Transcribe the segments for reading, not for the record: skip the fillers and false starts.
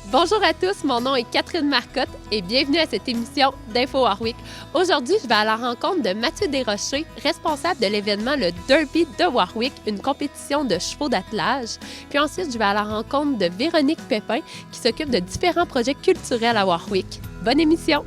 Bonjour à tous, mon nom est Catherine Marcotte et bienvenue à cette émission d'Info Warwick. Aujourd'hui, je vais à la rencontre de Mathieu Desrochers, responsable de l'événement le Derby de Warwick, une compétition de chevaux d'attelage. Puis ensuite, je vais à la rencontre de Véronique Pépin qui s'occupe de différents projets culturels à Warwick. Bonne émission!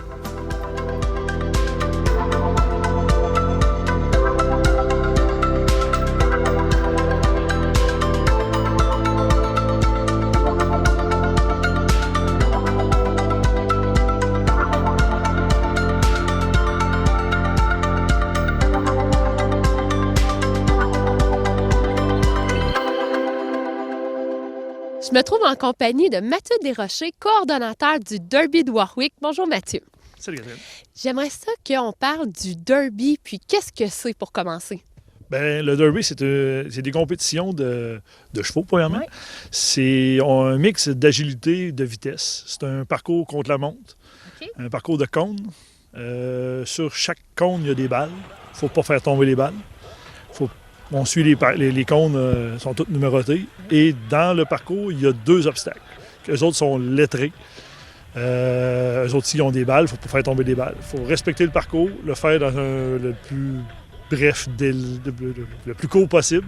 Je me trouve en compagnie de Mathieu Desrochers, coordonnateur du Derby de Warwick. Bonjour Mathieu. Salut Catherine. J'aimerais ça qu'on parle du Derby, puis qu'est-ce que c'est pour commencer? Bien, le Derby, c'est des compétitions de chevaux, premièrement. Ouais. C'est un mix d'agilité et de vitesse. C'est un parcours contre la montre, OK. un parcours de cônes. Sur chaque cône, il y a des balles. Il ne faut pas faire tomber les balles. On suit les cônes, sont toutes numérotés. Et dans le parcours, il y a 2 obstacles. Eux autres sont lettrés. Eux autres, s'ils ont des balles, il ne faut pas faire tomber des balles. Il faut respecter le parcours, le faire dans le plus bref, le plus court possible.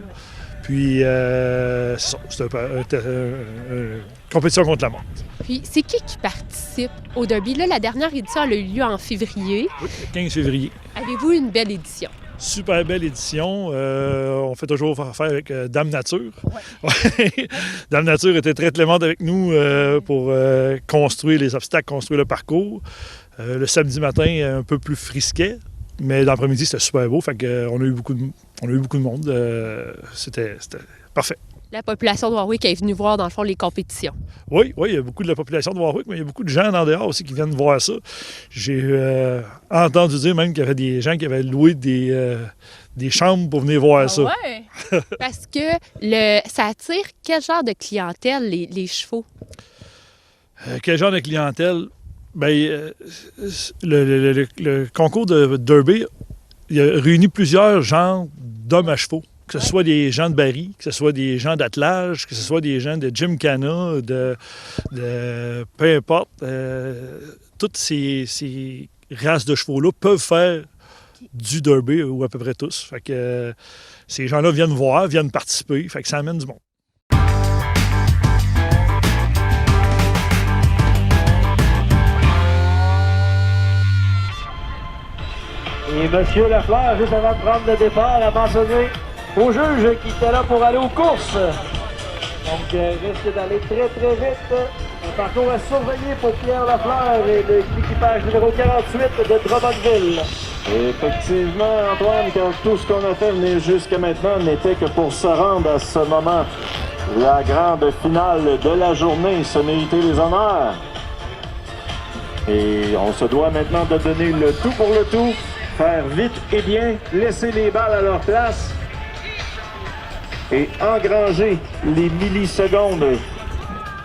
Puis, c'est ça. C'est une compétition contre la montre. Puis, c'est qui participe au Derby? Là, la dernière édition elle a eu lieu en février. Oui, le 15 février. Avez-vous une belle édition? Super belle édition. On fait toujours affaire avec Dame Nature. Ouais. Dame Nature était très clémente avec nous pour construire les obstacles, construire le parcours. Le samedi matin, un peu plus frisquet, mais l'après-midi, c'était super beau. Fait qu'on a eu beaucoup de monde. C'était parfait. La population de Warwick est venue voir, dans le fond, les compétitions. Oui, il y a beaucoup de la population de Warwick, mais il y a beaucoup de gens en dehors aussi qui viennent voir ça. J'ai entendu dire même qu'il y avait des gens qui avaient loué des chambres pour venir voir ça. Ouais! Parce que ça attire quel genre de clientèle, les chevaux? Quel genre de clientèle? Bien, le concours de Derby, il a réuni plusieurs genres d'hommes à chevaux. Que ce soit des gens de baril, que ce soit des gens d'attelage, que ce soit des gens de gymkhana, de peu importe. Toutes ces races de chevaux-là peuvent faire du derby, ou à peu près tous. Fait que ces gens-là viennent voir, viennent participer. Fait que ça amène du monde. Et M. Lafleur, juste avant de prendre le départ, a mentionné au juge qui était là pour aller aux courses. Donc, risque d'aller très, très vite. Un parcours à surveiller pour Pierre Lafleur et l'équipage numéro 48 de Drummondville. Effectivement, Antoine, car tout ce qu'on a fait venir jusqu'à maintenant n'était que pour se rendre à ce moment. La grande finale de la journée, se mériter les honneurs. Et on se doit maintenant de donner le tout pour le tout, faire vite et bien, laisser les balles à leur place et engranger les millisecondes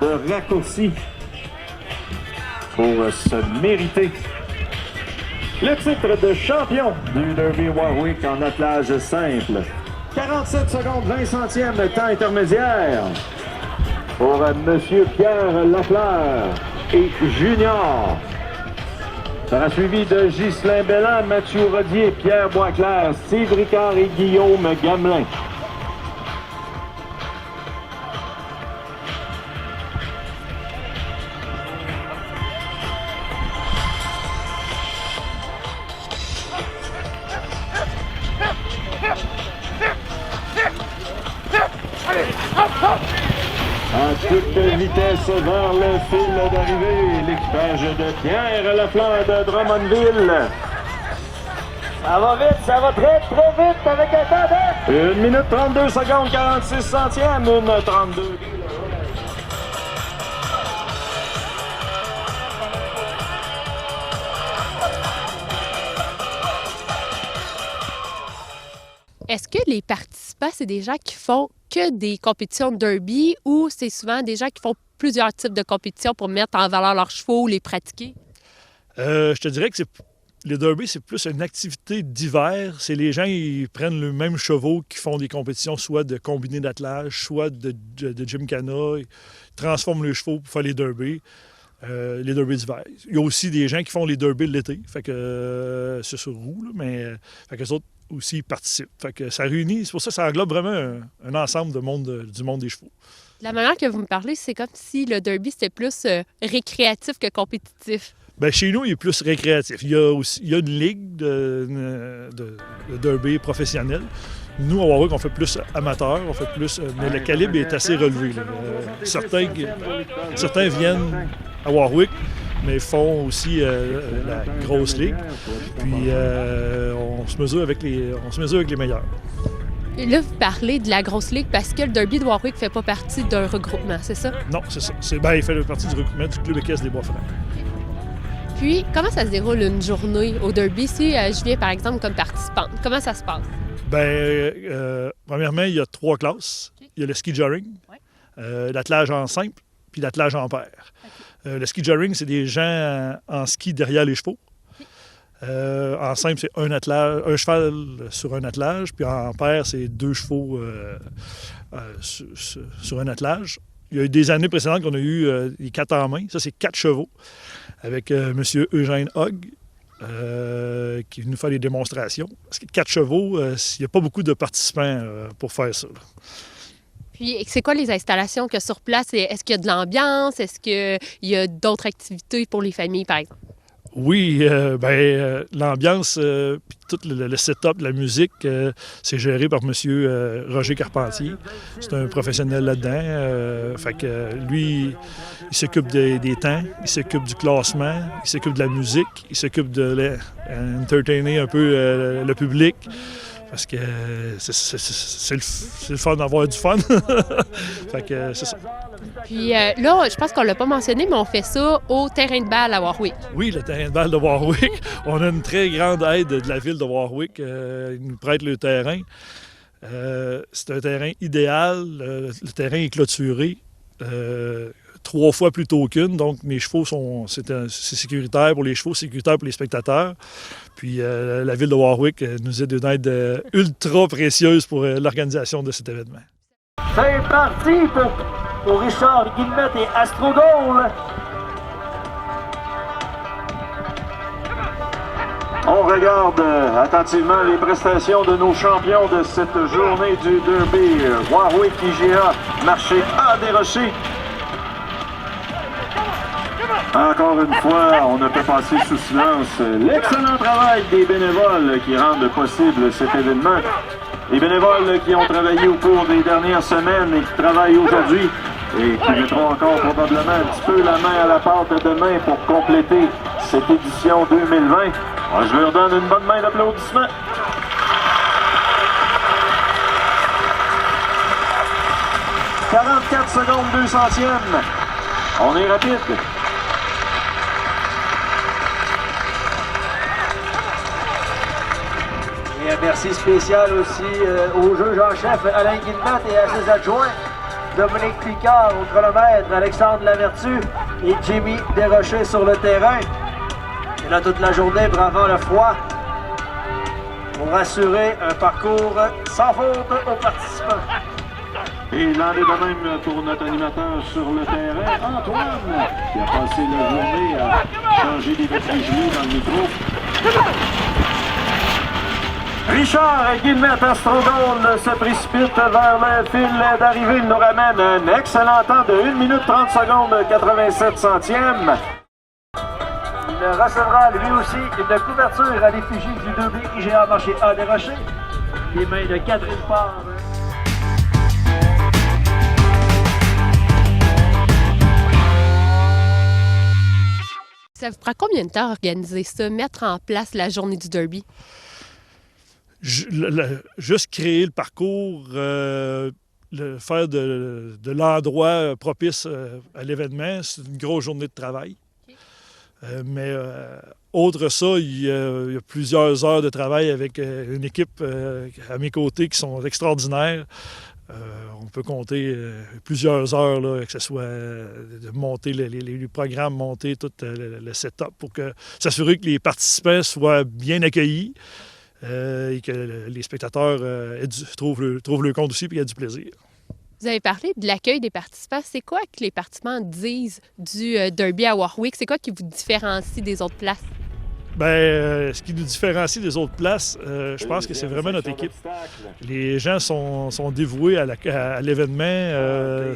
de raccourci pour se mériter le titre de champion du Derby Warwick en attelage simple. 47 secondes 20 centièmes de temps intermédiaire pour M. Pierre Lafleur et Junior. Sera suivi de Ghislain Belland, Mathieu Rodier, Pierre Boisclair, Steve Ricard et Guillaume Gamelin. À toute vitesse vers le fil d'arrivée, l'équipage de Pierre Lafleur de Drummondville. Ça va vite, ça va très très vite avec un temps de 1 minute 32 secondes 46 centièmes, 1:32. Est-ce que les participants, c'est des gens qui font que des compétitions de derby ou c'est souvent des gens qui font plusieurs types de compétitions pour mettre en valeur leurs chevaux ou les pratiquer? Je te dirais que c'est les derbies, c'est plus une activité d'hiver. C'est les gens, ils prennent le même chevaux qui font des compétitions, soit de combiné d'attelage, soit de gymkhana. Ils transforment les chevaux pour faire les derbies d'hiver. Il y a aussi des gens qui font les derbies l'été. Fait que c'est sur roue, là, mais fait que les autres aussi ils participent. Fait que ça réunit, c'est pour ça que ça englobe vraiment un ensemble du monde des chevaux. La manière que vous me parlez, c'est comme si le derby, c'était plus récréatif que compétitif. Bien, chez nous, il est plus récréatif. Il y a une ligue de derby professionnelle. Nous, à Warwick, on fait plus amateur, mais le calibre est assez relevé. Certains viennent à Warwick, mais font aussi la grosse ligue. Puis on se mesure avec les meilleurs. Et là, vous parlez de la grosse ligue parce que le derby de Warwick ne fait pas partie d'un regroupement, c'est ça? Non, c'est ça. Il fait partie du regroupement du Club équestre des Bois-Francs. Puis, comment ça se déroule une journée au derby si je viens, par exemple, comme participante? Comment ça se passe? Bien, premièrement, il y a 3 classes. Il y a le ski joring, l'attelage en simple, puis l'attelage en paire. Le ski joring, c'est des gens en ski derrière les chevaux. En simple, c'est un cheval sur un attelage, puis en paire, c'est 2 chevaux sur un attelage. Il y a eu des années précédentes qu'on a eu les 4 en main. Ça, c'est 4 chevaux avec M. Eugène Hogg qui est venu faire des démonstrations. Parce que 4 chevaux, il n'y a pas beaucoup de participants pour faire ça. Puis, c'est quoi les installations qu'il y a sur place? Est-ce qu'il y a de l'ambiance? Est-ce qu'il y a d'autres activités pour les familles, par exemple? Oui, l'ambiance, puis tout le setup, la musique, c'est géré par M. Roger Carpentier. C'est un professionnel là-dedans. Fait que lui, il s'occupe des temps, il s'occupe du classement, il s'occupe de la musique, il s'occupe d'entertainer un peu le public. Parce que c'est le fun d'avoir du fun. Fait que c'est ça. Puis là, je pense qu'on l'a pas mentionné, mais on fait ça au terrain de balle à Warwick. Oui, le terrain de balle de Warwick. On a une très grande aide de la ville de Warwick. Ils nous prêtent le terrain. C'est un terrain idéal. Le terrain est clôturé 3 fois plus tôt qu'une. Donc, les chevaux c'est sécuritaire pour les chevaux, sécuritaire pour les spectateurs. Puis, la ville de Warwick nous est d'une aide ultra précieuse pour l'organisation de cet événement. C'est parti pour Richard Guillemette et Astrodole. On regarde attentivement les prestations de nos champions de cette journée du Derby. Warwick IGA, marché A des Rochers. Encore une fois, on ne peut passer sous silence l'excellent travail des bénévoles qui rendent possible cet événement. Les bénévoles qui ont travaillé au cours des dernières semaines et qui travaillent aujourd'hui et qui mettront encore probablement un petit peu la main à la pâte demain pour compléter cette édition 2020. Alors, je leur donne une bonne main d'applaudissements. « 44 secondes 200e. On est rapide. Et un merci spécial aussi au juge en chef Alain Guillemette et à ses adjoints Dominique Picard au chronomètre, Alexandre Lavertu et Jimmy Desrochers sur le terrain. Et là toute la journée, bravant le froid, pour assurer un parcours sans faute aux participants. Et il en est de même pour notre animateur sur le terrain, Antoine, qui a passé la journée à changer des batteries gelées dans le micro. Richard Guillemette Astrodole se précipite vers le fil d'arrivée. Il nous ramène un excellent temps de 1 minute 30 secondes 87 centièmes. Il recevra lui aussi une couverture à l'effigie du Derby IGA marché A des Rochers. Les mains de Catherine Parr. Ça vous prend combien de temps à organiser ça, mettre en place la journée du Derby? Juste créer le parcours, faire de l'endroit propice à l'événement, c'est une grosse journée de travail. Okay. Mais autre ça, il y a plusieurs heures de travail avec une équipe à mes côtés qui sont extraordinaires. On peut compter plusieurs heures, là, que ce soit de monter les programmes, monter tout le setup pour s'assurer que les participants soient bien accueillis et que les spectateurs trouvent le compte aussi et qu'il y a du plaisir. Vous avez parlé de l'accueil des participants. C'est quoi que les participants disent du Derby à Warwick? C'est quoi qui vous différencie des autres places? Bien, ce qui nous différencie des autres places, je pense que c'est vraiment notre équipe. Les gens sont dévoués à l'événement.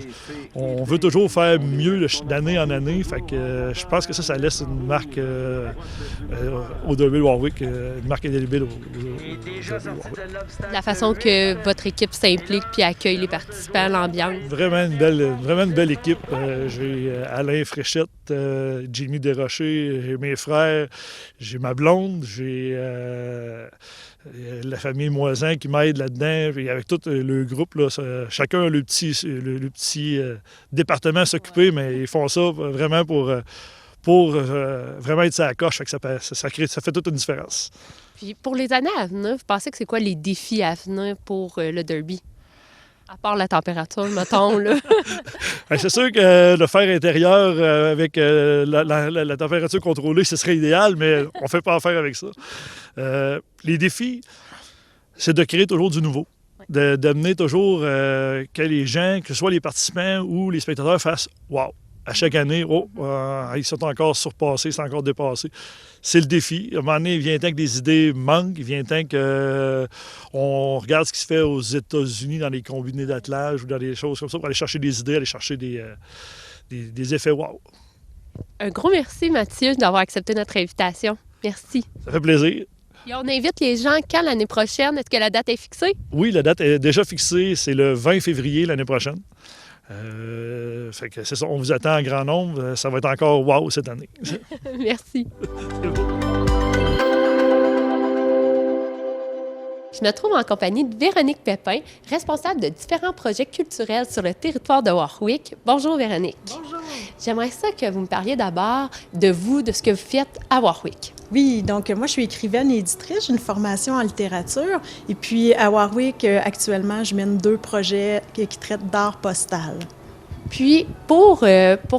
On veut toujours faire mieux d'année en année. Fait que je pense que ça laisse une marque au Derby de Warwick, une marque indélébile au Derby de Warwick. La façon que votre équipe s'implique puis accueille les participants, l'ambiance. Vraiment une belle équipe. J'ai Alain Fréchette, Jimmy Desrochers, j'ai mes frères, j'ai ma blonde, j'ai la famille Moisin qui m'aide là-dedans. Puis avec tout le groupe, là, chacun a le petit département à s'occuper, mais ils font ça vraiment pour vraiment être sur la coche. Fait que ça fait toute une différence. Puis pour les années à venir, vous pensez que c'est quoi les défis à venir pour le Derby? À part la température, mettons, là. C'est sûr que le fer intérieur avec la température contrôlée, ce serait idéal, mais on ne fait pas affaire avec ça. Les défis, c'est de créer toujours du nouveau. D'amener toujours que les gens, que ce soit les participants ou les spectateurs, fassent « wow ». À chaque année, ils sont encore surpassés, ils sont encore dépassés. C'est le défi. À un moment donné, il vient temps que des idées manquent, il vient temps qu'on regarde ce qui se fait aux États-Unis dans les combinés d'attelage ou dans des choses comme ça pour aller chercher des idées, aller chercher des effets wow. Un gros merci, Mathieu, d'avoir accepté notre invitation. Merci. Ça fait plaisir. Et on invite les gens quand l'année prochaine? Est-ce que la date est fixée? Oui, la date est déjà fixée. C'est le 20 février l'année prochaine. Fait que c'est ça, on vous attend en grand nombre. Ça va être encore wow cette année. Merci. Je me trouve en compagnie de Véronique Pépin, responsable de différents projets culturels sur le territoire de Warwick. Bonjour Véronique. Bonjour. J'aimerais ça que vous me parliez d'abord de vous, de ce que vous faites à Warwick. Oui, donc moi je suis écrivaine et éditrice, j'ai une formation en littérature et puis à Warwick actuellement je mène 2 projets qui traitent d'art postal. Puis pour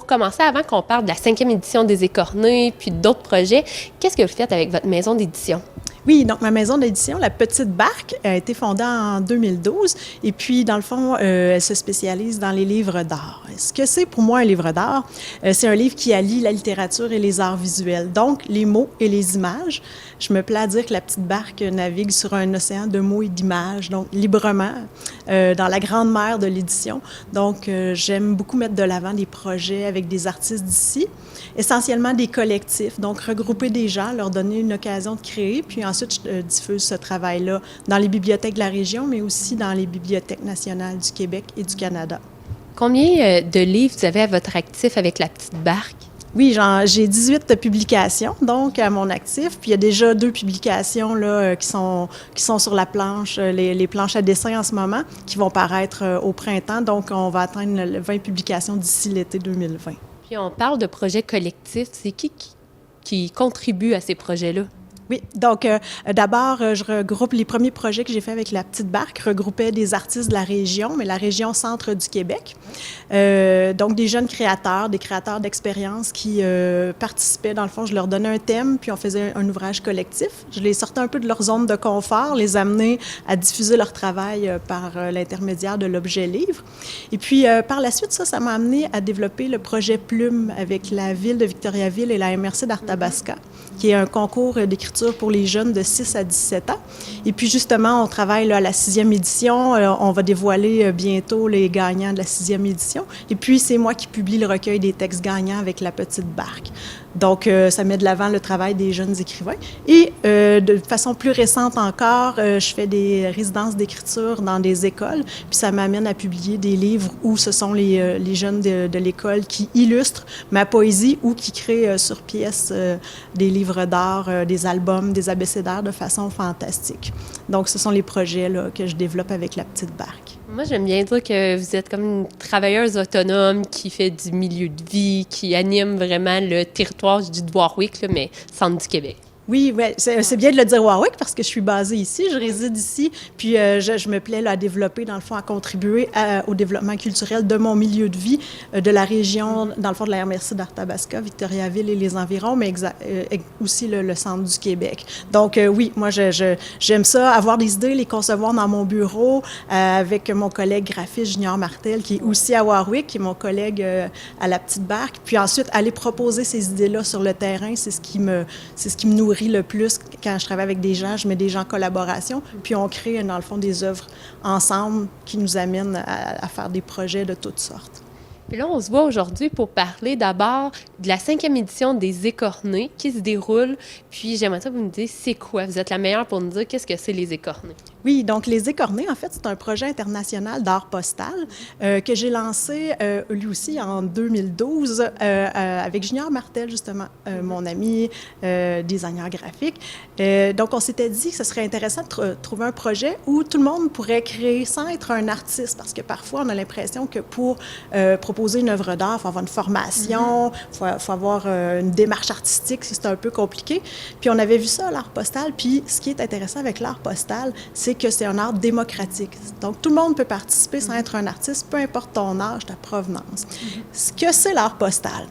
commencer, avant qu'on parle de la 5e édition des Écornés puis d'autres projets, qu'est-ce que vous faites avec votre maison d'édition? Oui, donc ma maison d'édition, La Petite Barque, a été fondée en 2012 et puis, dans le fond, elle se spécialise dans les livres d'art. Ce que c'est pour moi un livre d'art, c'est un livre qui allie la littérature et les arts visuels, donc les mots et les images. Je me plais à dire que La Petite Barque navigue sur un océan de mots et d'images, donc librement, dans la grande mer de l'édition. Donc, j'aime beaucoup mettre de l'avant des projets avec des artistes d'ici, essentiellement des collectifs, donc regrouper des gens, leur donner une occasion de créer, puis ensuite, je diffuse ce travail-là dans les bibliothèques de la région, mais aussi dans les bibliothèques nationales du Québec et du Canada. Combien de livres vous avez à votre actif avec La Petite Barque? Oui, j'ai 18 publications, donc, à mon actif. Puis il y a déjà 2 publications là, qui sont sur la planche, les planches à dessin en ce moment, qui vont paraître au printemps. Donc, on va atteindre 20 publications d'ici l'été 2020. Puis on parle de projets collectifs. C'est qui contribue à ces projets-là? Oui, donc d'abord, je regroupe les premiers projets que j'ai faits avec La Petite Barque, regroupaient des artistes de la région, mais la région centre du Québec. Donc des jeunes créateurs, des créateurs d'expérience qui participaient. Dans le fond, je leur donnais un thème, puis on faisait un ouvrage collectif. Je les sortais un peu de leur zone de confort, les amenais à diffuser leur travail par l'intermédiaire de l'objet livre. Et puis par la suite, ça m'a amené à développer le projet Plume avec la ville de Victoriaville et la MRC d'Arthabasca, qui est un concours d'écriture pour les jeunes de 6 à 17 ans. Et puis, justement, on travaille là, à la 6e édition. On va dévoiler bientôt les gagnants de la 6e édition. Et puis, c'est moi qui publie le recueil des textes gagnants avec La Petite Barque. Donc, ça met de l'avant le travail des jeunes écrivains. Et de façon plus récente encore, je fais des résidences d'écriture dans des écoles. Puis ça m'amène à publier des livres où ce sont les jeunes de l'école qui illustrent ma poésie ou qui créent sur pièce des livres d'art, des albums, des abécédaires de façon fantastique. Donc, ce sont les projets là, que je développe avec La Petite Barque. Moi, j'aime bien dire que vous êtes comme une travailleuse autonome qui fait du milieu de vie, qui anime vraiment le territoire du Warwick, là, mais centre du Québec. Oui, ouais, c'est bien de le dire Warwick parce que je suis basée ici, je réside ici, puis je me plais là, à développer, dans le fond, à contribuer au développement culturel de mon milieu de vie, de la région, dans le fond, de la MRC d'Arthabasca, Victoriaville et les environs, mais aussi le centre du Québec. Donc, oui, moi, j'aime ça, avoir des idées, les concevoir dans mon bureau avec mon collègue graphiste Junior Martel, qui est aussi à Warwick, qui est mon collègue à la Petite Barque, puis ensuite, aller proposer ces idées-là sur le terrain, c'est ce qui me nourrit le plus quand je travaille avec des gens. Je mets des gens en collaboration, puis on crée, dans le fond, des œuvres ensemble qui nous amènent à faire des projets de toutes sortes. Puis là, on se voit aujourd'hui pour parler d'abord de la 5e édition des Écornés qui se déroule. Puis j'aimerais ça que vous me disiez, c'est quoi? Vous êtes la meilleure pour nous dire qu'est-ce que c'est les Écornés. Oui, donc les Écornés, en fait, c'est un projet international d'art postal que j'ai lancé lui aussi en 2012 avec Junior Martel, justement, mon ami designer graphique. Donc, on s'était dit que ce serait intéressant de trouver un projet où tout le monde pourrait créer sans être un artiste, parce que parfois, on a l'impression que pour proposer une œuvre d'art, il faut avoir une formation, il faut avoir une démarche artistique, c'est un peu compliqué. Puis on avait vu ça, l'art postal, puis ce qui est intéressant avec l'art postal, c'est que c'est un art démocratique. Donc, tout le monde peut participer sans être un artiste, peu importe ton âge, ta provenance. Ce que c'est l'art postal.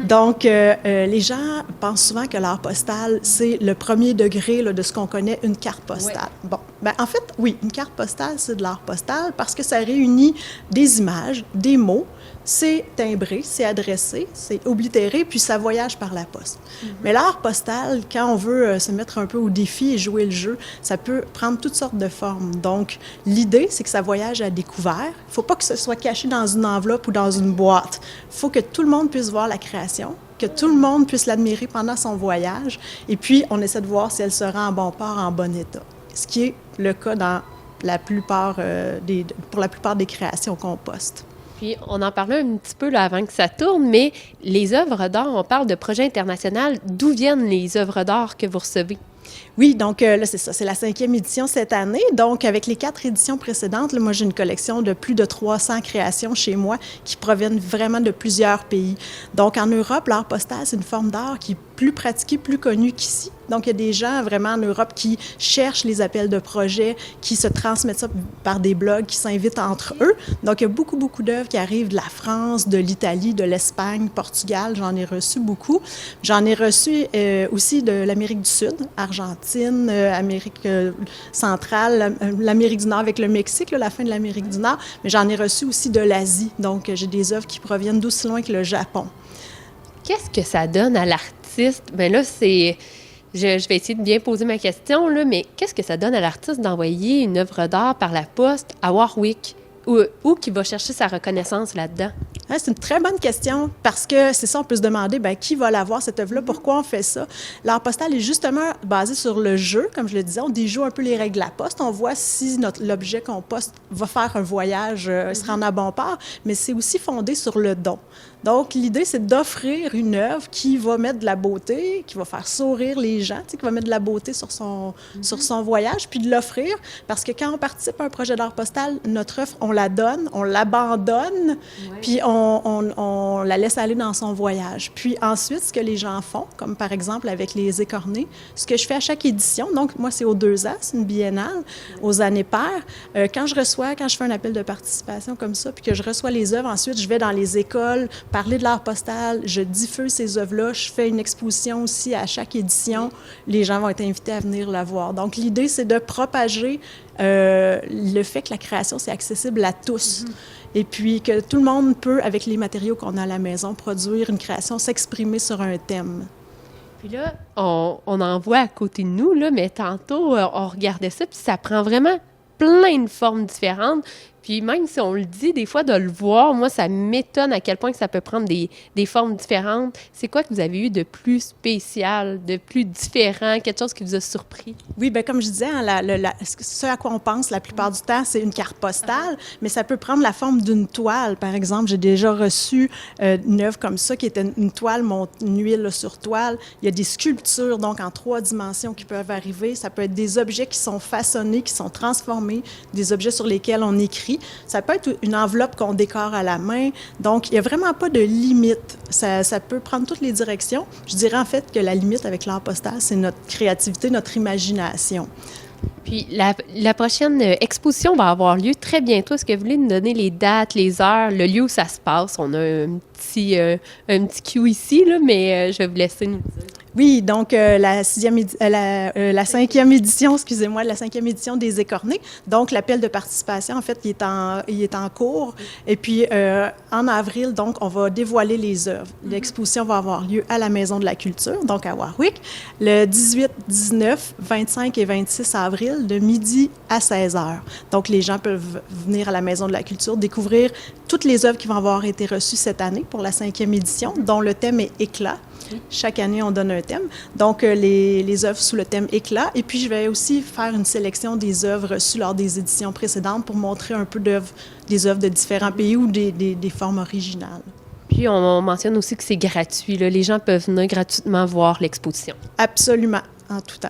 Donc, les gens pensent souvent que l'art postal, c'est le premier degré là, de ce qu'on connaît, une carte postale. Oui. Bon, ben, en fait, oui, une carte postale, c'est de l'art postal parce que ça réunit des images, des mots, c'est timbré, c'est adressé, c'est oblitéré, puis ça voyage par la poste. Mais l'art postal, quand on veut se mettre un peu au défi et jouer le jeu, ça peut prendre toutes sortes de formes. Donc, l'idée, c'est que ça voyage à découvert. Il ne faut pas que ce soit caché dans une enveloppe ou dans une boîte. Il faut que tout le monde puisse voir la création, que tout le monde puisse l'admirer pendant son voyage. Et puis, on essaie de voir si elle sera en bon port, en bon état. Ce qui est le cas dans la plupart pour la plupart des créations qu'on poste. Puis, on en parlait un petit peu là, avant que ça tourne, mais les œuvres d'art, on parle de projet international. D'où viennent les œuvres d'art que vous recevez? Oui, donc là, c'est ça. C'est la 5e édition cette année. Donc, avec les 4 éditions précédentes, là, moi, j'ai une collection de plus de 300 créations chez moi qui proviennent vraiment de plusieurs pays. Donc, en Europe, l'art postal, c'est une forme d'art qui est plus pratiquée, plus connue qu'ici. Donc, il y a des gens vraiment en Europe qui cherchent les appels de projets, qui se transmettent ça par des blogs, qui s'invitent entre eux. Donc, il y a beaucoup, beaucoup d'œuvres qui arrivent de la France, de l'Italie, de l'Espagne, Portugal. J'en ai reçu beaucoup. J'en ai reçu aussi de l'Amérique du Sud, Argentine, Amérique centrale, l'Amérique du Nord avec le Mexique, là, la fin de l'Amérique du Nord. Mais j'en ai reçu aussi de l'Asie. Donc, j'ai des œuvres qui proviennent d'aussi loin que le Japon. Qu'est-ce que ça donne à l'artiste? Bien là, c'est... Je vais essayer de bien poser ma question, là, mais qu'est-ce que ça donne à l'artiste d'envoyer une œuvre d'art par la poste à Warwick? Où qui va chercher sa reconnaissance là-dedans? C'est une très bonne question parce que c'est ça, on peut se demander, bien, qui va l'avoir, cette œuvre-là, pourquoi on fait ça? L'art postal est justement basé sur le jeu, comme je le disais, on déjoue un peu les règles de la poste, on voit si l'objet qu'on poste va faire un voyage, se rendre à bon port, mais c'est aussi fondé sur le don. Donc, l'idée, c'est d'offrir une œuvre qui va mettre de la beauté, qui va faire sourire les gens, qui va mettre de la beauté sur son voyage, puis de l'offrir, parce que quand on participe à un projet d'art postal, notre œuvre, on la donne, on l'abandonne, puis on la laisse aller dans son voyage. Puis ensuite, ce que les gens font, comme par exemple avec les Écornés, ce que je fais à chaque édition, donc moi, c'est aux 2 ans, c'est une biennale, aux années paires. Quand je fais un appel de participation comme ça, puis que je reçois les œuvres, ensuite, je vais dans les écoles, parler de l'art postal, je diffuse ces œuvres-là, je fais une exposition aussi à chaque édition. Les gens vont être invités à venir la voir. Donc, l'idée, c'est de propager le fait que la création, c'est accessible à tous. Et puis que tout le monde peut, avec les matériaux qu'on a à la maison, produire une création, s'exprimer sur un thème. Puis là, on en voit à côté de nous, là, mais tantôt, on regardait ça, puis ça prend vraiment plein de formes différentes. Puis même si on le dit, des fois, de le voir, moi, ça m'étonne à quel point que ça peut prendre des formes différentes. C'est quoi que vous avez eu de plus spécial, de plus différent, quelque chose qui vous a surpris? Oui, bien, comme je disais, ce à quoi on pense la plupart du temps, c'est une carte postale, mais ça peut prendre la forme d'une toile. Par exemple, j'ai déjà reçu une œuvre comme ça, qui était une toile, une huile là, sur toile. Il y a des sculptures, donc en 3 dimensions qui peuvent arriver. Ça peut être des objets qui sont façonnés, qui sont transformés, des objets sur lesquels on écrit. écrit. Ça peut être une enveloppe qu'on décore à la main. Donc, il n'y a vraiment pas de limite. Ça peut prendre toutes les directions. Je dirais en fait que la limite avec l'art postal, c'est notre créativité, notre imagination. Puis la prochaine exposition va avoir lieu très bientôt. Est-ce que vous voulez nous donner les dates, les heures, le lieu où ça se passe? On a un petit cue ici, là, mais je vais vous laisser nous dire. Oui, donc la 5e édition, excusez-moi, la 5e édition des Écornés. Donc, l'appel de participation, en fait, il est en cours. Et puis, en avril, donc, on va dévoiler les œuvres. L'exposition va avoir lieu à la Maison de la Culture, donc à Warwick, le 18, 19, 25 et 26 avril, de midi à 16 heures. Donc, les gens peuvent venir à la Maison de la Culture, découvrir toutes les œuvres qui vont avoir été reçues cette année pour la 5e édition, dont le thème est éclat. Chaque année, on donne un thème. Donc, les œuvres sous le thème éclat. Et puis, je vais aussi faire une sélection des œuvres reçues lors des éditions précédentes pour montrer un peu des œuvres de différents pays ou des formes originales. Puis, on mentionne aussi que c'est gratuit, là. Les gens peuvent venir gratuitement voir l'exposition. Absolument, en tout temps.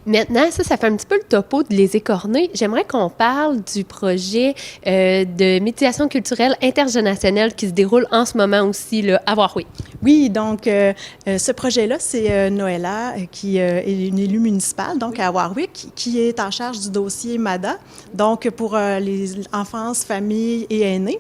Maintenant, ça fait un petit peu le topo de Les Écornés. J'aimerais qu'on parle du projet de médiation culturelle intergénérationnelle qui se déroule en ce moment aussi là, à Warwick. Oui, donc ce projet-là, c'est Noëlla, qui est une élue municipale, donc à Warwick, qui est en charge du dossier MADA, donc pour les enfances, familles et aînés.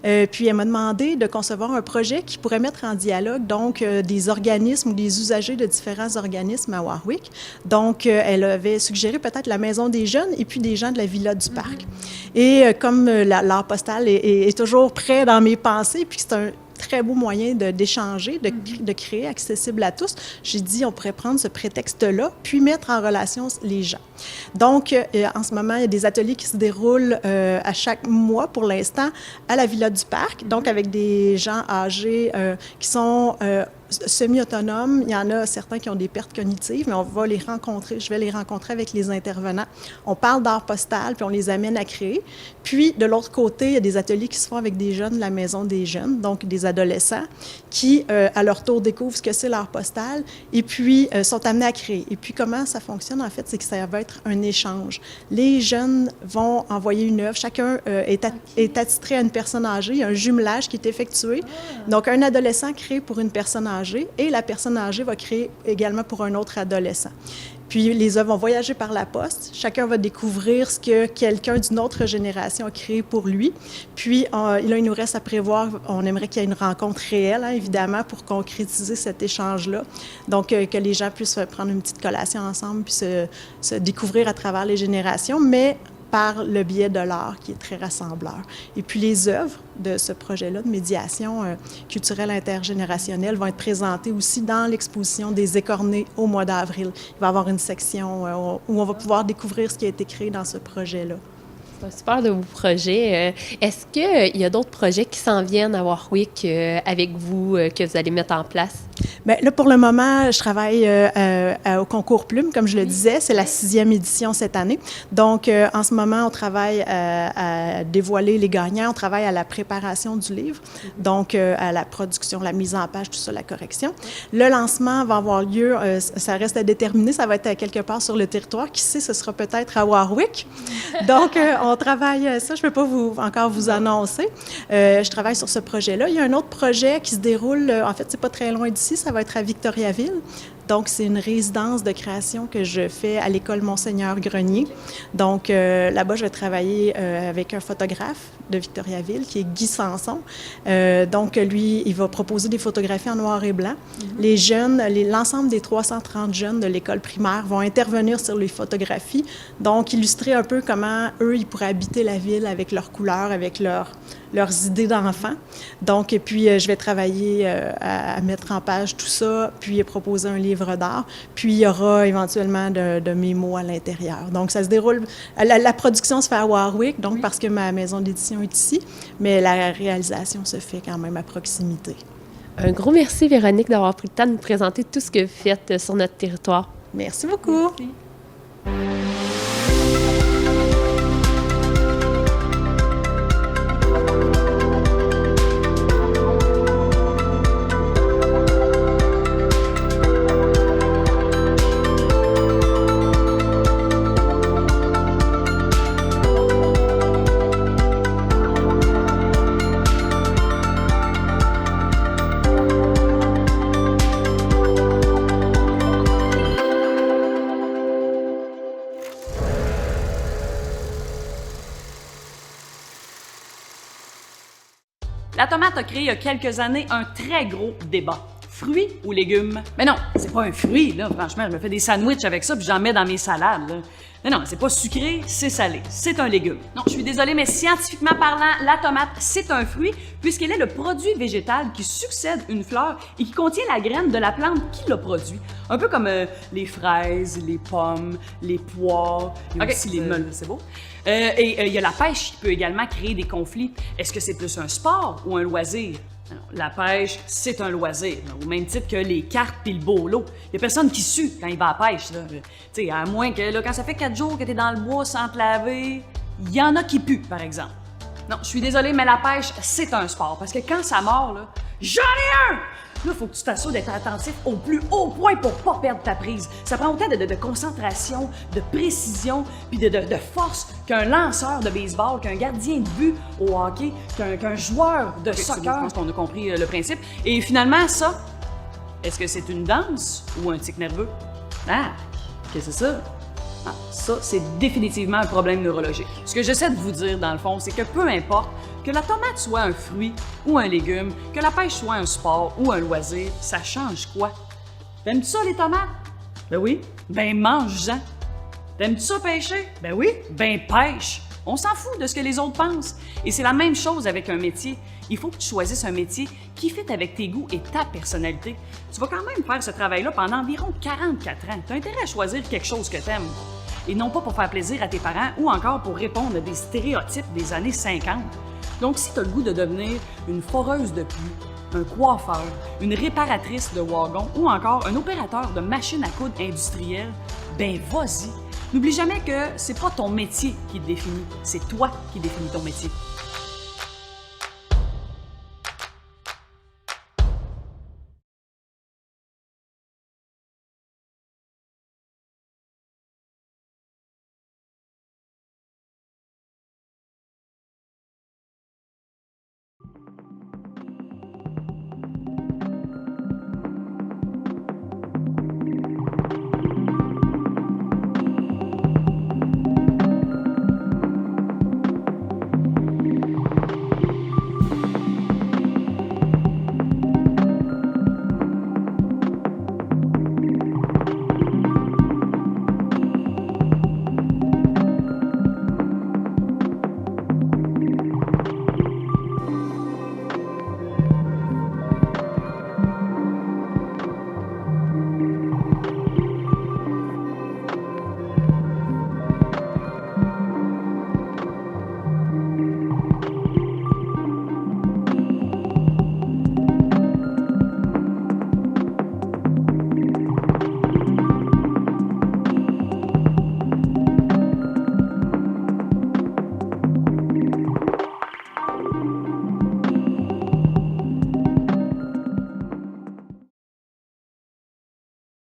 Puis elle m'a demandé de concevoir un projet qui pourrait mettre en dialogue donc des organismes ou des usagers de différents organismes à Warwick. Donc, elle avait suggéré peut-être la Maison des Jeunes et puis des gens de la Villa du Parc. Et comme l'art postal est toujours près dans mes pensées, puis c'est un très beau moyen d'échanger, de créer accessible à tous. J'ai dit, on pourrait prendre ce prétexte-là, puis mettre en relation les gens. Donc, en ce moment, il y a des ateliers qui se déroulent à chaque mois pour l'instant à la Villa du Parc, donc avec des gens âgés qui sont semi-autonomes. Il y en a certains qui ont des pertes cognitives, mais on va les rencontrer. Je vais les rencontrer avec les intervenants. On parle d'art postal, puis on les amène à créer. Puis, de l'autre côté, il y a des ateliers qui se font avec des jeunes de la Maison des Jeunes, donc des adolescents, qui, à leur tour, découvrent ce que c'est l'art postal et puis sont amenés à créer. Et puis, comment ça fonctionne, en fait, c'est que ça va être un échange. Les jeunes vont envoyer une œuvre. Chacun est attitré à une personne âgée. Il y a un jumelage qui est effectué. Donc, un adolescent crée pour une personne âgée et la personne âgée va créer également pour un autre adolescent. Puis, les œuvres vont voyager par la poste. Chacun va découvrir ce que quelqu'un d'une autre génération a créé pour lui. Puis, là, il nous reste à prévoir, on aimerait qu'il y ait une rencontre réelle, hein, évidemment, pour concrétiser cet échange-là. Donc, que les gens puissent prendre une petite collation ensemble puis se découvrir à travers les générations, mais par le biais de l'art qui est très rassembleur. Et puis les œuvres de ce projet-là de médiation culturelle intergénérationnelle vont être présentées aussi dans l'exposition des Écornés au mois d'avril. Il va y avoir une section où on va pouvoir découvrir ce qui a été créé dans ce projet-là. C'est un super de vos projets. Est-ce qu'il y a d'autres projets qui s'en viennent à Warwick avec vous, que vous allez mettre en place? Bien, là, pour le moment, je travaille au concours Plume, comme je le disais. C'est la 6e édition cette année. Donc, en ce moment, on travaille à dévoiler les gagnants. On travaille à la préparation du livre, donc à la production, la mise en page, tout ça, la correction. Le lancement va avoir lieu, ça reste à déterminer, ça va être à quelque part sur le territoire. Qui sait, ce sera peut-être à Warwick. Donc, on travaille ça. Je ne peux pas encore vous annoncer. Je travaille sur ce projet-là. Il y a un autre projet qui se déroule, en fait, c'est pas très loin d'ici, ça va être à Victoriaville. Donc, c'est une résidence de création que je fais à l'école Monseigneur Grenier. Donc, là-bas, je vais travailler avec un photographe de Victoriaville, qui est Guy Sanson. Donc, lui, il va proposer des photographies en noir et blanc. Les jeunes, l'ensemble des 330 jeunes de l'école primaire vont intervenir sur les photographies. Donc, illustrer un peu comment eux, ils pourraient habiter la ville avec leurs couleurs, avec leurs idées d'enfants. Donc, et puis, je vais travailler à mettre en page tout ça, puis proposer un livre d'art. Puis, il y aura éventuellement de mes mots à l'intérieur. Donc, ça se déroule... La production se fait à Warwick, donc parce que ma maison d'édition est ici, mais la réalisation se fait quand même à proximité. Un gros merci, Véronique, d'avoir pris le temps de nous présenter tout ce que vous faites sur notre territoire. Merci beaucoup. Merci. tomate a créé il y a quelques années un très gros débat. Fruits ou légumes? Mais non, c'est pas un fruit, là. Franchement, je me fais des sandwichs avec ça puis j'en mets dans mes salades, là. Non, c'est pas sucré, c'est salé. C'est un légume. Non, je suis désolée, mais scientifiquement parlant, la tomate, c'est un fruit puisqu'elle est le produit végétal qui succède une fleur et qui contient la graine de la plante qui l'a produit. Un peu comme les fraises, les pommes, les poires, aussi les melons, c'est beau. Et il y a la pêche qui peut également créer des conflits. Est-ce que c'est plus un sport ou un loisir? Alors, la pêche, c'est un loisir, au même titre que les cartes et le beau lot. Il y a personne qui sue quand il va à la pêche. Tu sais, à moins que là, quand ça fait 4 jours que tu es dans le bois sans te laver, il y en a qui puent, par exemple. Non, je suis désolée, mais la pêche, c'est un sport. Parce que quand ça mord, là, j'en ai un! Là, il faut que tu t'assures d'être attentif au plus haut point pour pas perdre ta prise. Ça prend autant de concentration, de précision, puis de force qu'un lanceur de baseball, qu'un gardien de but au hockey, qu'un joueur de soccer. Je pense qu'on a compris le principe. Et finalement, ça, est-ce que c'est une danse ou un tic nerveux? Ah, qu'est-ce que c'est ça? Ah, ça, c'est définitivement un problème neurologique. Ce que j'essaie de vous dire, dans le fond, c'est que peu importe que la tomate soit un fruit ou un légume, que la pêche soit un sport ou un loisir, ça change quoi? T'aimes-tu ça, les tomates? Ben oui. Ben mange-en. T'aimes-tu ça pêcher? Ben oui. Ben pêche. On s'en fout de ce que les autres pensent. Et c'est la même chose avec un métier. Il faut que tu choisisses un métier qui fit avec tes goûts et ta personnalité. Tu vas quand même faire ce travail-là pendant environ 44 ans. Tu as intérêt à choisir quelque chose que t'aimes. Et non pas pour faire plaisir à tes parents ou encore pour répondre à des stéréotypes des années 50. Donc, si tu as le goût de devenir une foreuse de pluie, un coiffeur, une réparatrice de wagon ou encore un opérateur de machine à coudre industrielle, ben vas-y. N'oublie jamais que c'est pas ton métier qui te définit, c'est toi qui définis ton métier.